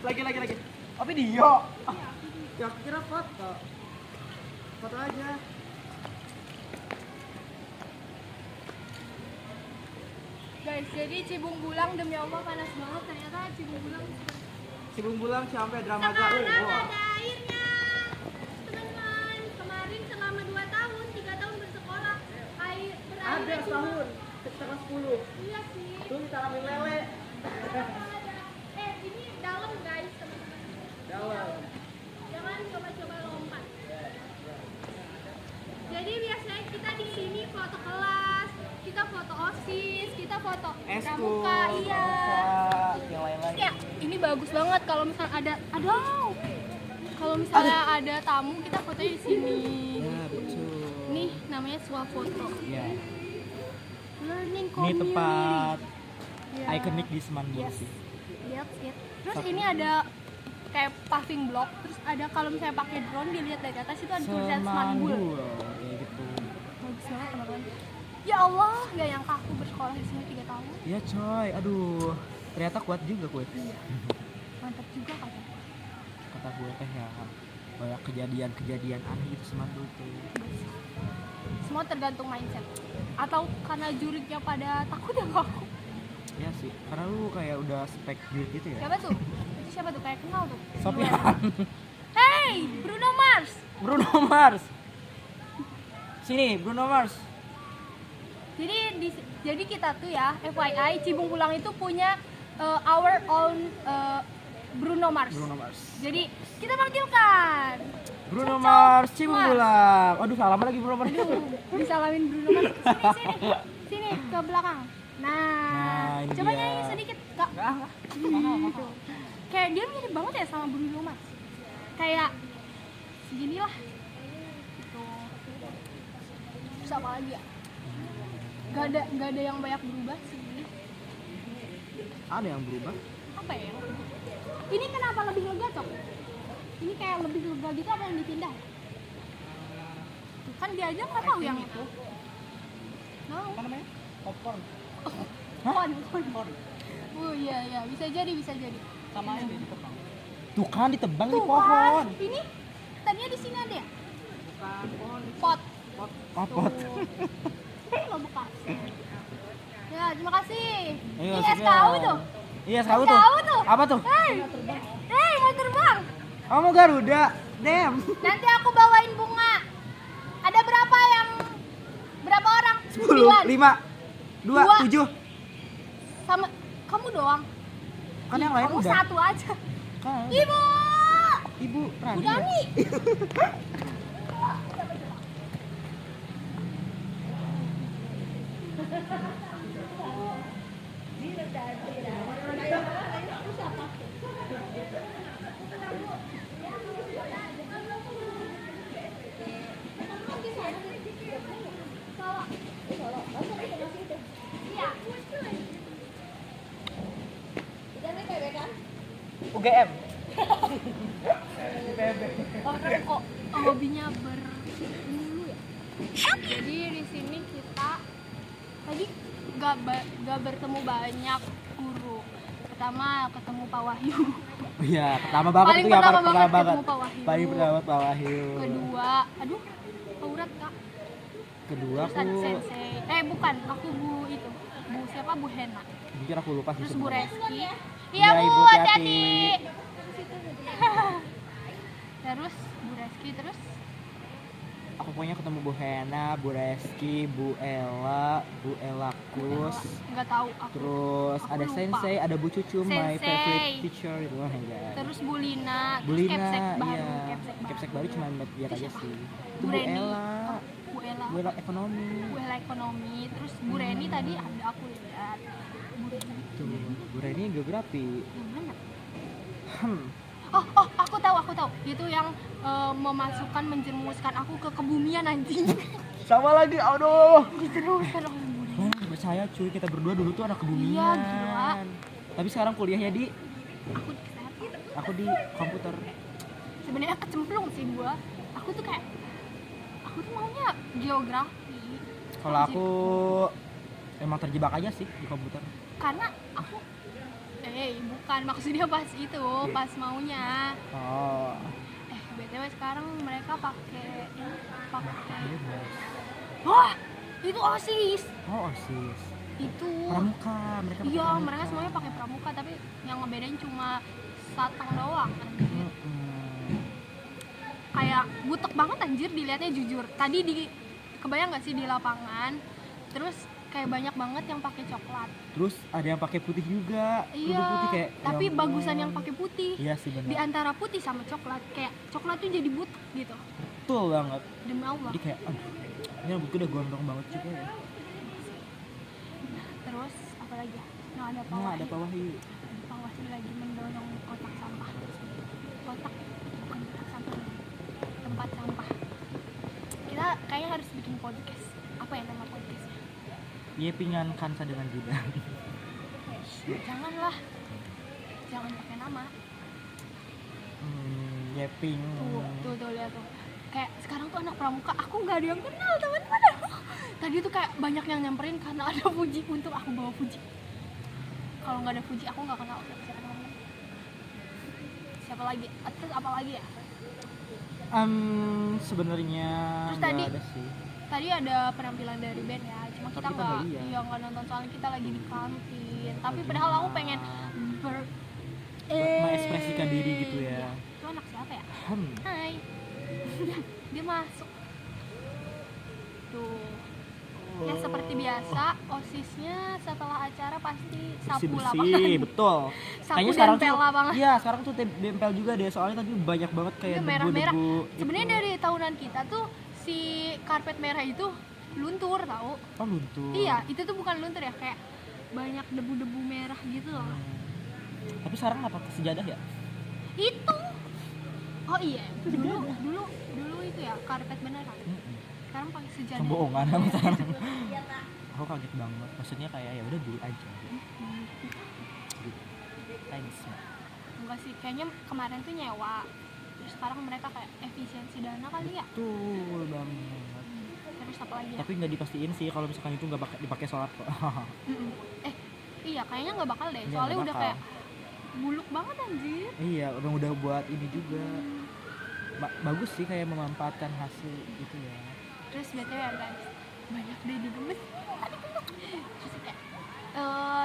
Lagi. Oh video. Ya kira foto. Foto aja. Guys, jadi Cibung Bulang demi Allah panas banget. Ternyata Cibung Bulang sampai drama sekarang ada airnya. Teman-teman, kemarin selama 2 tahun, 3 tahun bersekolah, air Ada berair setahun, setengah 10. Iya sih. Tuh kita ambil lele. Ini dalam guys, teman-teman. Dalam. Jangan coba-coba lompat. Jadi biasanya kita di sini foto kelas, kita foto OSIS, kita foto pramuka, iya. Yang lain-lain. Ya, ini bagus banget kalau misal kalau misalnya ada tamu kita fotonya di sini. Ya betul. Nih namanya swafoto. Ya. Learning Ini community. tempat Ya. ikonik di Semandung Yes. sih. Lihat. Terus ini ada kayak paving block, terus ada kalau misalnya pakai drone dilihat dari atas itu ada tulisan Semandul. Kayak gitu. Bagus banget teman-teman. Ya Allah, gak nyangka aku bersekolah di sini 3 tahun. Iya coy, aduh. Ternyata kuat juga gue. Iya. Mantap juga kamu. Kata gue teh ya banyak kejadian aneh gitu Semandung tuh. Semua tergantung mindset. Atau karena juriknya pada takut ya aku. Ya sih, karena lu kayak udah spek duit gitu ya. Siapa tuh? Itu siapa tuh? Kayak kenal tuh. Sofian. Hey, Bruno Mars. Bruno Mars. Sini, Bruno Mars. Jadi kita tuh ya, FYI, Cibung Bulang itu punya our own Bruno Mars. Bruno Mars. Jadi kita panggilkan. Bruno Cocok, Mars, Cibung Mas. Bulang. Aduh, salam lagi Bruno Mars. Disalamin Bruno Mars. Sini ke belakang. Nah, ini coba dia. nyanyi sedikit, Kak. Gitu. Kayak dia mirip banget ya sama Bruno Mars. Kayak seginilah. Gitu. Terus apa lagi ya? Gak ada yang banyak berubah sih. Ada yang berubah? Apa ya? Ini kenapa lebih lega, Cok? Ini kayak lebih lega gitu apa yang ditindak? Tuh, kan dia aja nggak tahu yang itu. No. Apa namanya? Popcorn. Pohon. Oh iya, bisa jadi. Sama yang ditebang. Tuh kan ditebang di Tuh pohon. kan, ini tadinya di sini ada ya? Bukan pohon. Pot. Pot. Lo bekas. Ya, terima kasih. Ayo, Ini siap. SKU tuh. Iya, SKU tuh. SKU tuh. Apa tuh? Hey, mau terbang. Oh, mau Garuda. Damn. Nanti aku bawain bunga. Ada berapa orang? 10, 5, 2, Dua. 7. Sama kamu doang. Kan yang lain Kamu udah. satu aja. Kan. Ibu. Ibu Rani. Udah nih. UGM. Orang kok hobinya dulu ya. Jadi di sini kita tadi gak bertemu banyak guru. Pertama ketemu Pak Wahyu. Iya, pertama banget Paling itu ya, pertama pertama banget banget. ketemu Pak Wahyu. Paling pertama Pak Wahyu. Kedua, aduh, Aurat Kak. Kedua Terus ada aku sensei. Bukan, aku Bu itu. Bu siapa? Bu Hena. jujur aku lupa sih Terus Bu sebenarnya. Reski. Iya, Iya Bu, Ibu, hati-hati. Terus Bu Reski, terus Aku pokoknya ketemu Bu Hena, Bu Reski, Bu Ella, Bu Elakus. nggak tahu aku. Terus Aku ada lupa. Sensei, ada Bu Cucu, my Sensei. favorite teacher itu. Oh my god. Terus Bu Lina, Bu terus Lina, Capsek baru, iya. Capsek baru cuma lihat aja sih. Itu Bu Reni. Ella, Oh, Bu Ella. Bu Ella ekonomi. Bu Ella ekonomi, terus Bu Reni tadi ada aku lihat. Bu Reni. Tuh, Bu Reni geografi. Yang mana? Hmm. Oh, aku tahu. Itu yang memasukkan menjerumuskan aku ke kebumian anjing. Sama lagi, aduh. Dijerumuskan oleh Bu Reni. Lah, percaya cuy, kita berdua dulu tuh anak kebumian. Iya, gila. Tapi sekarang kuliahnya di Aku di kesehatan. aku di komputer. Sebenarnya kecemplung sih gua. Aku tuh maunya geografi. Kalau aku emang terjebak aja sih di komputer. Karena aku Bukan, maksudnya pas itu, pas maunya. Oh, BTW sekarang mereka pakai bebas. wah, itu OSIS. Oh, OSIS. Itu Pramuka, mereka pakai iya, pramuka. mereka semuanya pakai pramuka, tapi yang ngebedain cuma satang doang anjir. Kayak butek banget anjir dilihatnya, jujur. Tadi kebayang gak sih di lapangan, terus kayak banyak banget yang pakai coklat. Terus ada yang pakai putih juga. Iya, Kerudung putih kayak. tapi ya ampun. bagusan yang pakai putih. Iya sih benar. Di antara putih sama coklat, kayak coklat tuh jadi butek gitu. Betul banget. Demi Allah. Jadi kayak aduh, ini rambutku udah gondrong banget juga ya. Terus apa lagi? Nah, ada Pak Nah, Wahyu. ada Pak Wahyu. Pak Wahyu lagi mendorong kotak sampah. Kotak bukan kotak sampah. Tempat sampah. Kita kayaknya harus bikin podcast. Apa ya nama podcastnya? Yepingan Kansa dengan Zidan. Janganlah. Jangan pakai nama. Yeping. Tuh lihat tuh. Kayak sekarang tuh anak pramuka, aku nggak ada yang kenal teman-teman. Tadi tuh kayak banyak yang nyamperin karena ada Fuji, untuk aku bawa Fuji. Kalau nggak ada Fuji aku nggak kenal siapa lagi. Terus apa lagi ya? Sebenarnya Terus nggak ada sih. Tadi ada penampilan dari band ya, cuma Tapi kita kita nggak nggak lihat. nggak nonton soalnya kita lagi di kantin. Tapi Lagi padahal aku pengen mengekspresikan diri gitu ya. Itu anak siapa ya? Hmm. Hai. Dia masuk. Tuh. Ya seperti biasa, OSISnya setelah acara pasti sapu lapangan. Bersih, betul. Sapu Kayaknya dan sekarang tuh, pela banget. iya sekarang tuh dempel juga deh, soalnya tadi banyak banget kayak Iya, merah-merah. debu-debu. Sebenarnya itu. dari tahunan kita tuh si karpet merah itu luntur tahu. Oh luntur. Iya, itu tuh bukan luntur ya, kayak banyak debu-debu merah gitu loh. Tapi sekarang nggak pakai sejadah ya? Itu. Oh iya, dulu itu ya karpet beneran. Sekarang pakai sejadah. Kebohongan aku sekarang. Aku kaget banget. Maksudnya kayak ya udah beli aja. Thanks. Enggak sih, kayaknya kemarin tuh nyewa. Terus sekarang mereka kayak efisiensi dana kali ya. Betul banget. Terus apa lagi ya? Tapi nggak dipastiin sih kalau misalkan itu nggak dipakai sholat kok. Iya kayaknya nggak bakal deh. Iya, Soalnya nggak udah bakal. kayak buluk banget anjir. Iya, udah buat ini juga. Bagus sih kayak memanfaatkan hasil gitu ya. Terus BTW ya guys, banyak deh di gemes. Terus kayak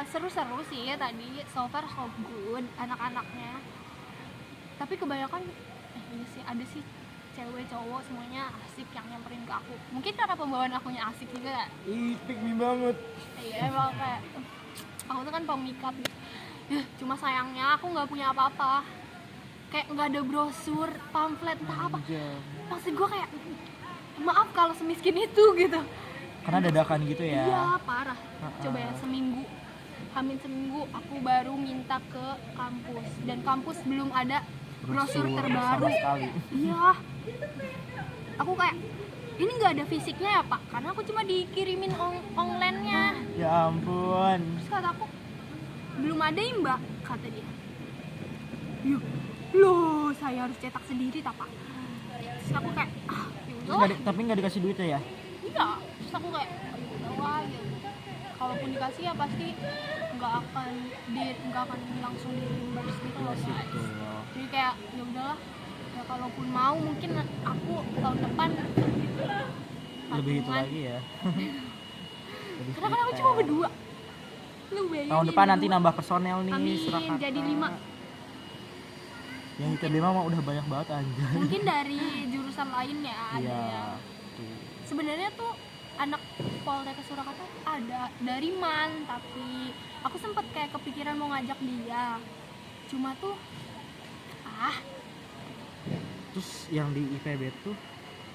seru-seru sih ya tadi, so far so good anak-anaknya. Tapi kebanyakan ini sih ada sih cewek cowok semuanya asik yang nyamperin ke aku. Mungkin karena pembawaan akunya asik juga. Ih, pick me banget. Iya emang kayak aku tuh kan pemikat gitu. Cuma sayangnya aku nggak punya apa-apa. Kayak nggak ada brosur, pamflet entah apa. Maksud gue kayak maaf kalau semiskin itu gitu. Karena dadakan gitu ya. Iya parah. Coba ya seminggu, hamin seminggu aku baru minta ke kampus dan kampus belum ada brosur terbaru. Sama sekali. Iya. Aku kayak ini nggak ada fisiknya ya Pak, karena aku cuma dikirimin online-nya. Ya ampun. Terus kata aku belum ada ya Mbak, kata dia. Yuk, loh saya harus cetak sendiri tak Pak. Terus aku kayak Tapi nggak dikasih duitnya ya? iya. Terus aku kayak wah gitu. Kalaupun dikasih ya pasti nggak akan langsung di reimburse gitu loh guys. Jadi kayak ya udahlah, ya kalaupun mau mungkin aku tahun depan Lebih itu patungan. lagi ya. Lebih Karena kan aku detail. cuma berdua. Lu bayangin Tahun depan nanti berdua. nambah personel nih, Amin, Surakarta. jadi 5. Yang ikut 5 mah udah banyak banget anjay. Mungkin dari jurusan lain ya ada Iya. yang Tuh. sebenarnya tuh anak Poltekkes Surakarta ada dari Man, tapi aku sempet kayak kepikiran mau ngajak dia, cuma tuh Terus yang di IPB tuh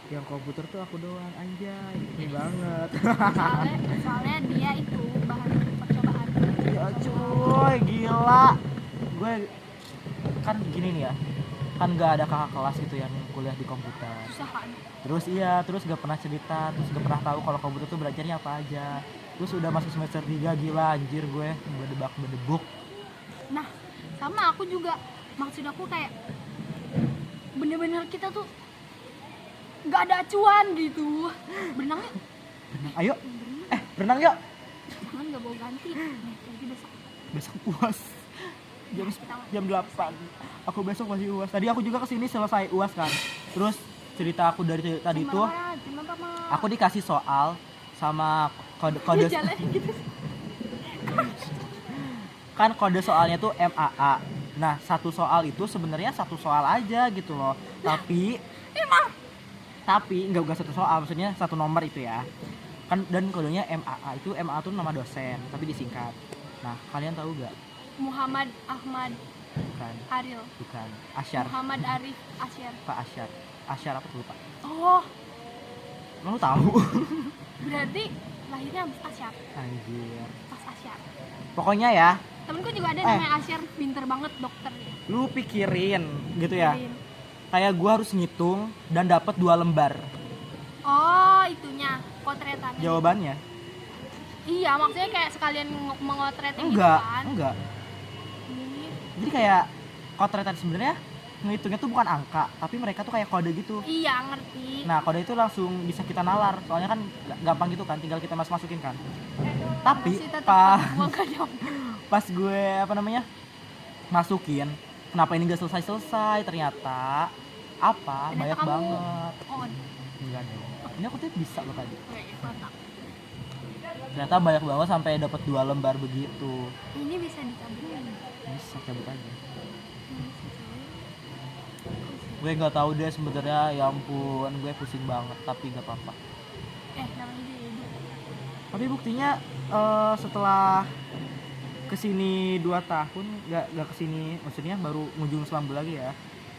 yang komputer tuh aku doang anjay. Ini banget. soalnya dia itu bahan percobaan. Ya cuy, gila. Gue kan gini nih ya. Kan gak ada kakak kelas gitu yang kuliah di komputer. Susah kan. Terus gak pernah cerita, terus gak pernah tahu kalau komputer tuh belajarnya apa aja. Terus udah masuk semester 3, gila anjir gue bedebuk. Nah sama aku juga, maksud aku kayak bener-bener kita tuh nggak ada acuan gitu. Berenang yuk. Ayo, berenang yuk. Jangan nggak bawa ganti. Nih, lagi besok. besok UAS jam 8. Aku besok masih UAS. Tadi aku juga kesini selesai UAS kan. Terus cerita aku dari tadi itu, aku dikasih soal sama kode Jalannya gitu. kan kode soalnya tuh MAA. Nah, satu soal itu sebenarnya satu soal aja gitu loh. Tapi enggak satu soal, maksudnya satu nomor itu ya. Kan dan kodenya MAA itu MAA tuh nama dosen, tapi disingkat. Nah, kalian tahu gak? Muhammad Ahmad Bukan, Aril. bukan. Asyar. Muhammad Arif Asyar. Pak Asyar. Asyar apa tuh, Pak? Oh, Lu tahu? berarti lahirnya habis Asyar. Anjir. Pas Asyar. Pokoknya ya, Temenku juga ada namanya Asyar, pinter banget dokter dia. lu pikirin gitu ya. Pikirin. Kayak gua harus ngitung dan dapat 2 lembar Oh, itunya potretannya. jawabannya. Iya, maksudnya kayak sekalian mengotretin gitu Enggak, kan. enggak. Ini. Jadi kayak kotretan sebenarnya ngitungnya tuh bukan angka, tapi mereka tuh kayak kode gitu. Iya, ngerti. Nah, kode itu langsung bisa kita nalar. Soalnya kan gampang gitu kan, tinggal kita masukin kan. Tapi Masih tetap gua nggak jawab. pas gue masukin, kenapa ini gak selesai ternyata Ternyata banyak kamu- banget. Oh, Enggak dong, ini aku tuh bisa loh tadi. oke, mantap. Ternyata banyak banget sampai dapat 2 lembar begitu. Ini bisa dicabutin. Bisa cabut aja. Gue nggak tahu deh sebenarnya, ya ampun, gue pusing banget, tapi nggak apa-apa. Namanya dia Edu. Tapi buktinya setelah kesini 2 tahun, nggak kesini, maksudnya baru ngunjung Selambu lagi ya.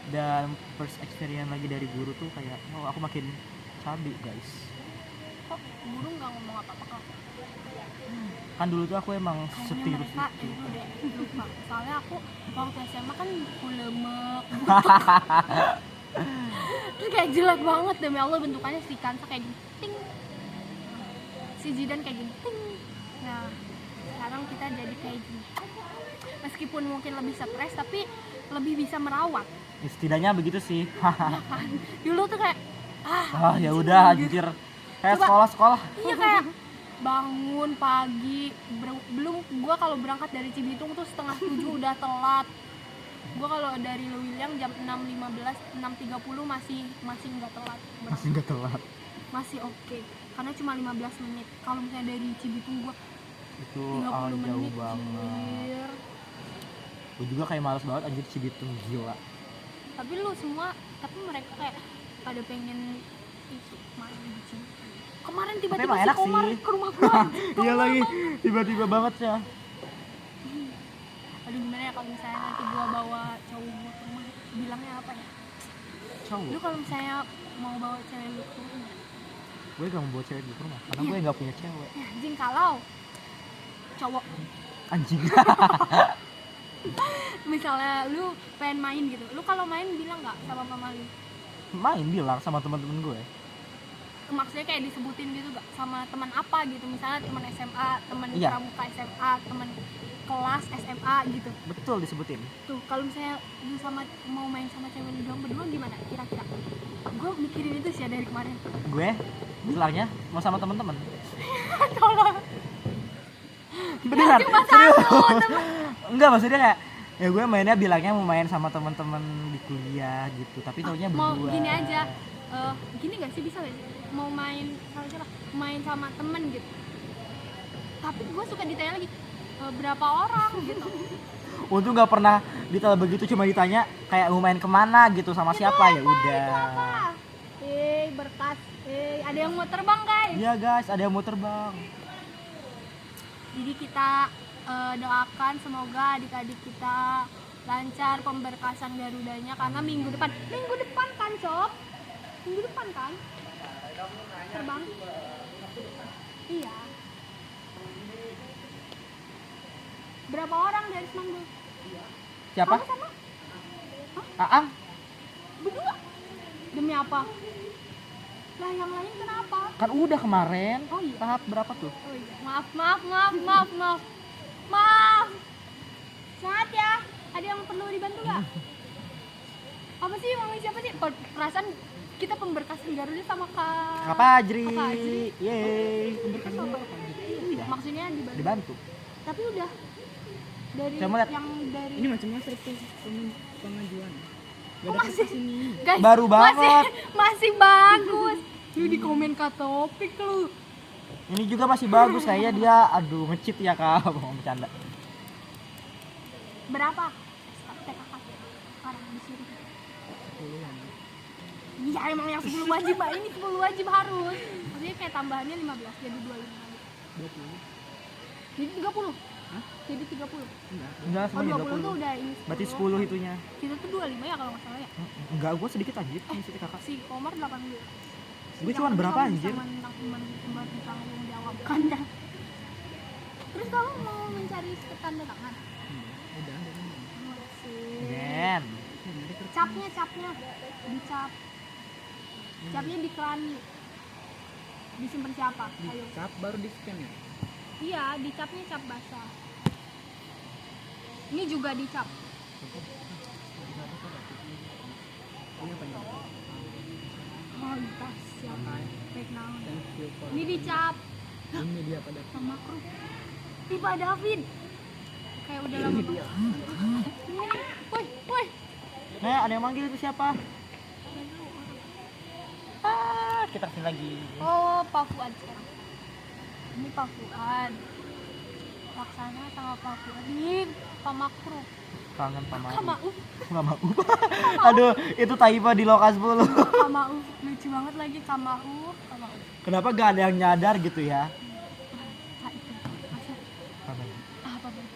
Dan first experience lagi dari guru tuh kayak, oh aku makin cabi guys. Kok guru nggak ngomong apa-apa kok? Kan dulu tuh aku emang Kayaknya setirus mereka itu. itu deh, lupa. Soalnya aku waktu SMA kan kulemek. Terus kayak jelek banget, demi Allah bentukannya si Kansa kayak gini, ting. Si Jidan kayak gini, ting. Nah, sekarang kita jadi kayak gini. Meskipun mungkin lebih stres, tapi lebih bisa merawat. Ya, setidaknya begitu sih. Ya kan? Dulu tuh kayak Ya udah anjir. Kayak Coba. sekolah. iya kayak bangun pagi, belum gua kalau berangkat dari Cibitung tuh 6:30 udah telat. Gua kalau dari Lewiliang jam 6:15, 6:30 masih nggak telat. Masih nggak telat. Masih oke. Karena cuma 15 menit. Kalau misalnya dari Cibitung gua Itu 30 jauh menit. banget. Anjir. Gue juga kayak males banget anjir Cibitung, gila. Tapi mereka kayak pada pengen itu main di Cibitung. Kemarin Tapi tiba-tiba emang si enak Komar sih. ke rumah gua. Iya lagi, tiba-tiba banget ya. Aduh, gimana ya kalau misalnya nanti gua bawa cowok gua ke rumah, bilangnya apa ya? Lu Cowok. kalau misalnya mau bawa cewek lu ke rumah, Gue gak mau bawa cewek di rumah karena Iya. gue gak punya cewek. ya anjing kalau cowok Anjing. misalnya lu pengen main gitu, lu kalau main bilang nggak sama mama lu? Main bilang sama teman-teman gue. Maksudnya kayak disebutin gitu gak sama teman apa gitu, misalnya teman SMA, teman Iya. pramuka SMA, teman kelas SMA gitu. Betul disebutin. Tuh kalau misalnya lu mau main sama cewek lu doang berdua gimana kira-kira? Gue mikirin itu sih ya dari kemarin. Gue bilangnya mau sama teman-teman. Tolong. Beneran. Cuma Serius. satu teman. Enggak, maksudnya kayak ya gue mainnya bilangnya mau main sama teman-teman di kuliah gitu, tapi taunya Mau berdua. gini aja, gini gak sih, bisa gak sih? Mau main sama siapa? Main sama temen gitu. Tapi gue suka ditanya lagi, berapa orang gitu. Untung nggak pernah ditanya begitu, cuma ditanya kayak mau main kemana gitu sama siapa, ya udah. Itu apa? Berkas. Ada yang mau terbang guys. Iya guys, ada yang mau terbang. Jadi kita doakan semoga adik-adik kita lancar pemberkasan Garudanya karena minggu depan kan sob, minggu depan kan terbang. Iya. Berapa orang dari Semanggu? Siapa? Kamu sama? Aang. Berdua? Demi apa? Lah yang lain kenapa? Kan udah kemarin. Oh iya. Tahap berapa tuh? Oh iya. Maaf. Sehat ya? Ada yang perlu dibantu nggak? Apa sih maunya siapa sih? Perasaan kita pemberkasan Garuda sama Kak Fajri. Kak Fajri. Yeay. Pemberkasan Sama Kak Fajri. Iya. Maksudnya dibantu. Dibantu. Tapi udah dari Coba lihat. yang dari Ini macamnya proses pengajuan. Gak Oh, ada masih- kertas ini. guys, Baru banget. masih bagus. Lu di komen kata topik lu. Ini juga masih bagus kayaknya dia, aduh nge-cheat ya kak, mau bercanda. Berapa? TKK sekarang disuruh. 10-an. Iya emang yang 10 wajib Mbak. Ini 10 wajib harus. Maksudnya kayak tambahannya 15 jadi 25 lagi. 20. Jadi 30. Hah? Jadi 30. Enggak. Enggak, Oh semuanya 20 tuh 20. udah ini 10. Berarti 10 itunya. Kita tuh 25 ya kalau nggak salah ya. Enggak, gua sedikit aja di situ kakak. Si Komar 80. Gue cuma berapa anjir? Tentang menjawabkan dah. Terus kamu mau mencari tanda tangan? Udah ada kan. Masih. Den. Capnya dicap. Capnya di keran. Disimpan siapa? Ayo. Dicap baru di scan ya. Iya, dicapnya cap basah. Ini juga dicap. Ini apa ini? Oh, tas siapa? Baik naon. Thank you for. Ini dicap Ini dia pada. sama kru. Tiba David. Kayak udah lama banget. Woi. Nah, ada yang manggil itu siapa? Ah, kita kesini lagi. Oh, Pak Fuad sekarang. Ini Pak Fuad. Laksana sama Pak Fuad. Ini Pak Makru. Kangen sama Pak Mauf. Nggak mau. Aduh, itu Taifa di Lokas 10. Pak Mauf. Lucu banget lagi Pak Mauf. Pak Mauf. Kenapa gak ada yang nyadar gitu ya? Ah, itu. Masa? Apa bang?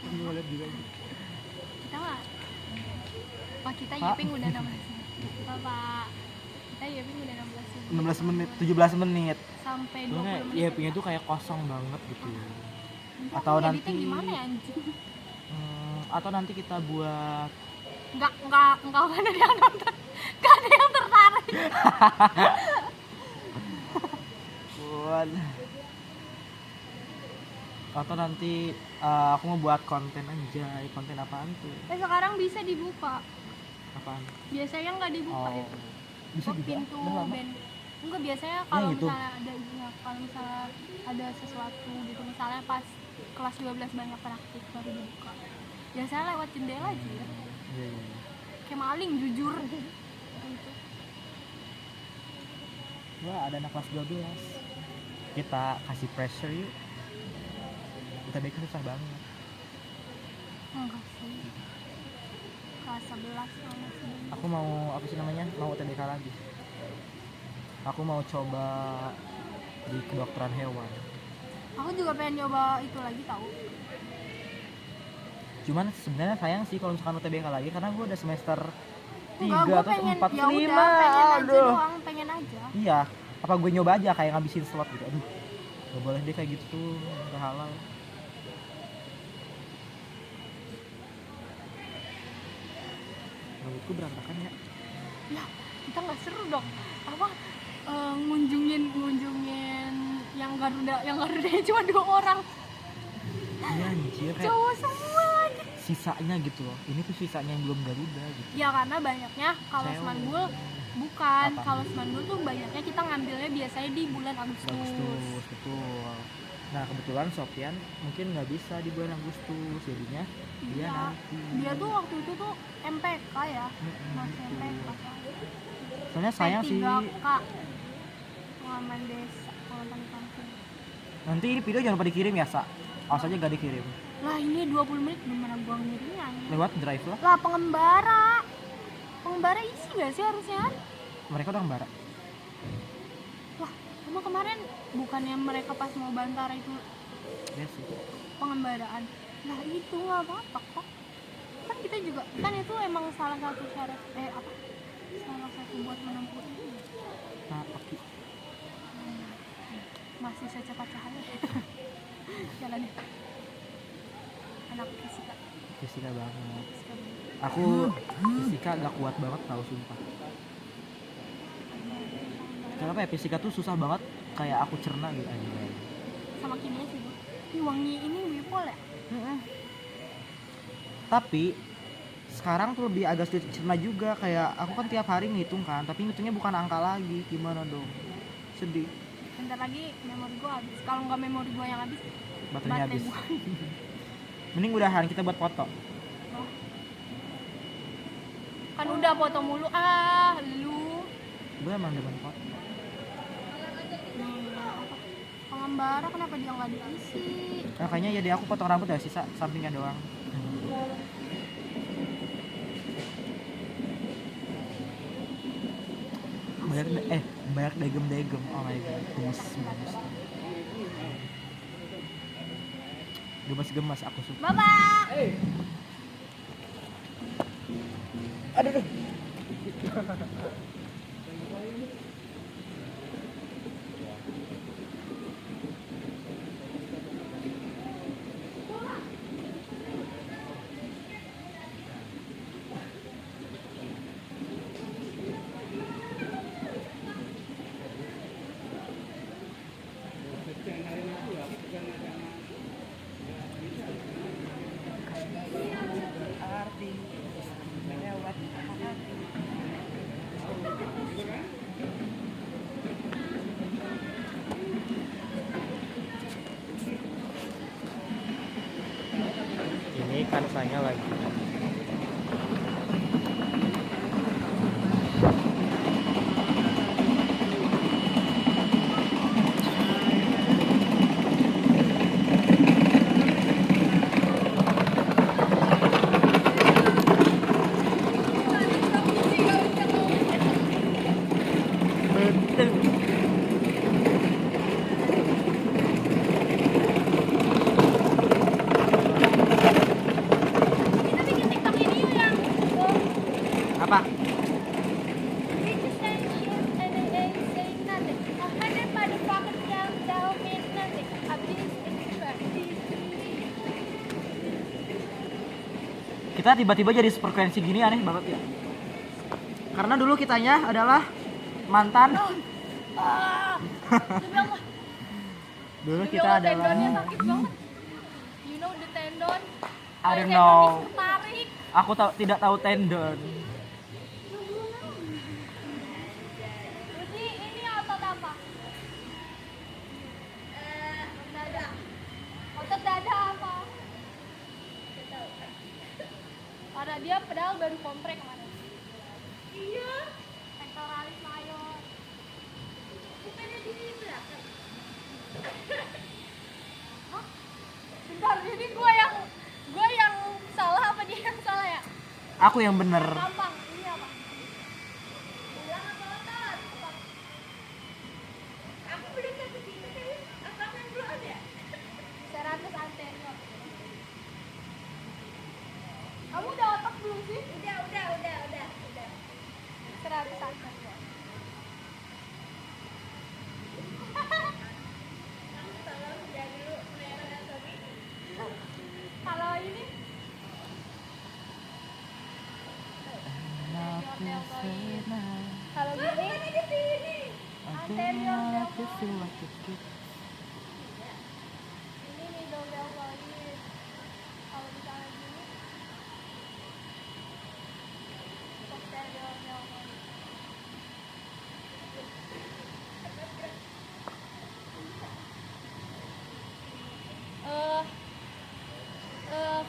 Ini mau lihat juga ini. Kita mah. Pak kita Pak. Yeping udah 16 menit. Pak. Kita Yeping udah 16 menit. 16 menit, 17 menit. Sampai 20 Itu kayak menit. ya punya tuh kayak kosong banget gitu. Entah atau aku editnya nanti- gimana ya anjing? Atau nanti kita buat Enggak ada yang nonton. Enggak ada yang tertarik. atau nanti aku mau buat konten aja. Konten apaan tuh? Sekarang bisa dibuka. Apaan? Biasanya nggak dibuka Oh, itu. bisa juga. Pintu Udah lama. band. Enggak biasanya kalau gitu. misalnya ada kalau misalnya ada sesuatu gitu misalnya pas kelas 12 banyak praktik baru dibuka. Biasanya lewat jendela aja. Iya, iya. Kayak maling jujur. Gitu. Wah, ada anak kelas 12. Kita kasih pressure yuk. Kita bikin susah banget. Enggak sih. Kelas 11 sama sih. Aku mau apa sih namanya? Mau UTBK lagi. Aku mau coba di kedokteran hewan. Aku juga pengen nyoba itu lagi tahu. Cuman sebenarnya sayang sih kalau misalkan UTBK lagi karena gue udah semester 3 Enggak, gue atau pengen 4 ya 5. udah pengen aja Aduh. doang, pengen aja. Iya, apa gue nyoba aja kayak ngabisin slot gitu. Aduh. Gak boleh deh kayak gitu tuh, gak halal. Menurutku berantakan ya. Ya, kita nggak seru dong. Apa ngunjungin yang Garuda cuma 2 orang. Iya anjir kayak Cowok semua lagi. sisanya gitu loh. Ini tuh sisanya yang belum Garuda gitu. Ya karena banyaknya kalau Cewek. Semanggul bukan. Apa? Kalau Semanggul tuh banyaknya kita ngambilnya biasanya di bulan Agustus. Agustus, betul. Nah kebetulan Sofyan mungkin nggak bisa di bulan Agustus jadinya dia Iya. nanti. Dia tuh waktu itu tuh MPK ya. Masih MPK. Soalnya sayang sih. P3K. Pengaman desa, pengaman kampung. Nanti ini video jangan lupa dikirim ya Sa. Awas aja gak dikirim. Lah ini 20 menit gimana gua ngirimnya? Lewat drive lah. Lah pengembara. Pengembara isi gak sih harusnya? Mereka udah ngembara. Wah, emang kemarin bukannya mereka pas mau Bantara itu Iya sih. pengembaraan? Lah itu nggak apa-apa kok. Kan kita juga kan itu emang salah satu syarat apa? Salah satu buat menempuh ini. Nah, oke. Masih secepat cahaya. Jalan ya. Anak fisika. Fisika banget. Fisika banget. Aku fisika gak kuat banget tau sumpah. Kenapa ya fisika tuh susah banget kayak aku cerna gitu aja. Sama kimia sih bu. Ini wangi ini wipol ya? Tapi sekarang tuh lebih agak sedikit cerna juga kayak aku kan tiap hari ngitung kan, tapi ngitungnya bukan angka lagi. Gimana dong? Sedih. bentar lagi memori gue habis. Kalau nggak memori gue yang habis, Baterainya habis. gua. Mending udahan kita buat foto. Oh. Kan udah foto mulu lu. Gue emang demen foto. Pengembara kenapa dia nggak diisi? Makanya ya deh aku potong rambut ya sisa sampingnya doang. Banyak degem. Oh my god, gemes aku suka. Bapak. Aduh. Ini kan saya lagi Kita bikin TikTok ini yuk yang apa? Kita tiba-tiba jadi frekuensi gini aneh banget ya. Karena dulu kitanya adalah mantan. Dulu kita adalah Tendonnya sakit banget. You know the tendon? I don't Tendon know. tarik. Aku tidak tahu tendon. Ini otot apa? Dada. Otot dada apa? Karena dia pedal baru komprek kemarin. Iya. Pectoralis major. Bukannya di belakang. Hah? Bentar, jadi gue yang salah apa dia yang salah ya? Aku yang bener. Gampang, ini apa? Ulang apa otot? Aku belum ke situ sih. Apa yang belum ada? 100 anterior. Kamu udah otak belum sih? Udah. 100 anterior. Kalau ini kalau gini di sini. Anterior deltoid. Ini middle deltoid. Kalau misalnya gini posterior deltoid.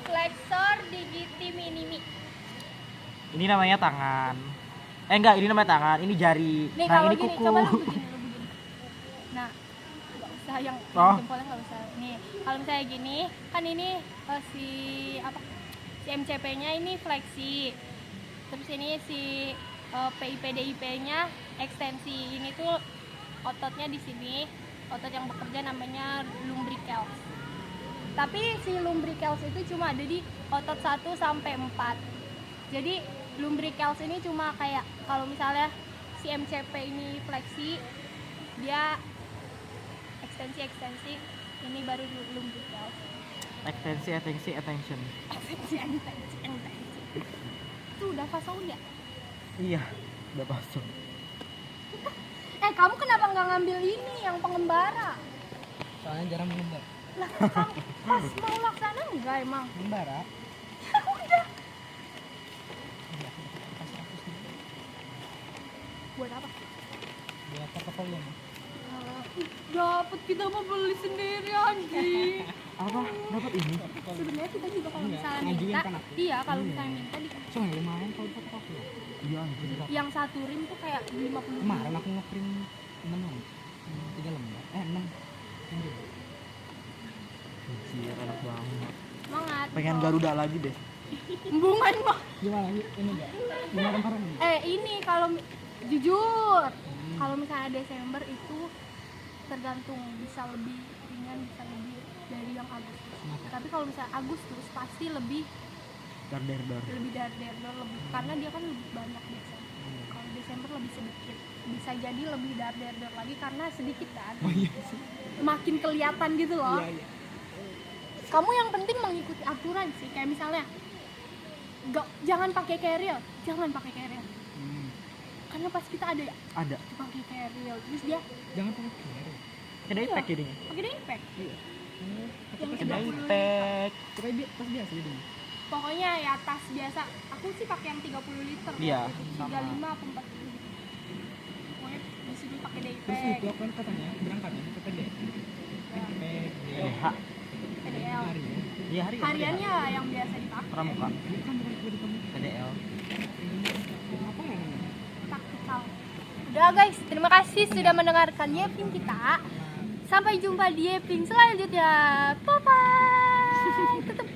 Flexor digiti minimi. Ini namanya tangan. Enggak, ini namanya tangan. Ini jari. Nih Nah, kalau ini gini, kuku. coba lu begini. Nah, nggak usah yang Oh. jempolnya nggak usah. Nih, kalau misalnya gini, kan ini si MCP-nya ini fleksi. Terus ini si PIP-DIP-nya ekstensi. Ini tuh ototnya di sini. Otot yang bekerja namanya lumbricals. Tapi si lumbricals itu cuma ada di otot 1 sampai 4. Jadi lumbricals ini cuma kayak kalau misalnya si MCP ini fleksi, dia ekstensi, ini baru lumbricals. Ekstensi, attention. Ekstensi. Itu udah pasang ya? Iya, udah pasang. Kamu kenapa nggak ngambil ini yang pengembara? Soalnya jarang mengembar. Lah, kamu pas mau laksana enggak emang? Membara. Udah. Buat apa? Buat portofolio. Dapet, kita mau beli sendiri anjing. Apa dapat ini? Sebenarnya kita juga kalau Enggak, misalnya ngajuin minta, kan aku. iya kalau misalnya minta dikasih. Soalnya lumayan kalau buat aku ya. Iya anjir. Yang satu rim tuh kayak 50.000. Kemarin aku ngeprint 6 lembar. 3 lembar. 6. Anjir enak banget. Semangat. Pengen Bro. Garuda lagi deh. Embungan mah. Gimana ini enggak? Gimana kemarin? Ini kalau jujur, kalau misalnya Desember itu tergantung, bisa lebih ringan, bisa lebih dari yang Agustus. Tapi kalau misalnya Agustus pasti lebih Dar. lebih lebih, karena dia kan lebih banyak biasanya. Kalau Desember lebih sedikit, bisa jadi lebih dar lagi karena sedikit kan. Oh iya sih. Makin kelihatan gitu loh. Iya. Kamu yang penting mengikuti aturan sih, kayak misalnya jangan pakai carrier, karena pas kita ada ya Ada. pakai carrier, terus dia Jangan pakai carry. Ada impact jadinya. pakai daypack Iya. yang Ada 30 liter. impact. Pakai dia tas biasa jadi. Pokoknya ya tas biasa, aku sih pakai yang 30 liter. Iya, gitu. sama. 35 atau 40 gitu. Pokoknya di sini pakai Terus daypack, itu aku kan katanya berangkatnya ke PD. DH. PDL. Hari ya. Iya hari. Hariannya yang biasa dipakai. Pramuka. Bukan di kamu. PDL. Apa namanya? Taktikal. Udah guys, terima kasih sudah mendengarkan Yeping kita. Sampai jumpa di Yeping selanjutnya. Bye bye. Tetap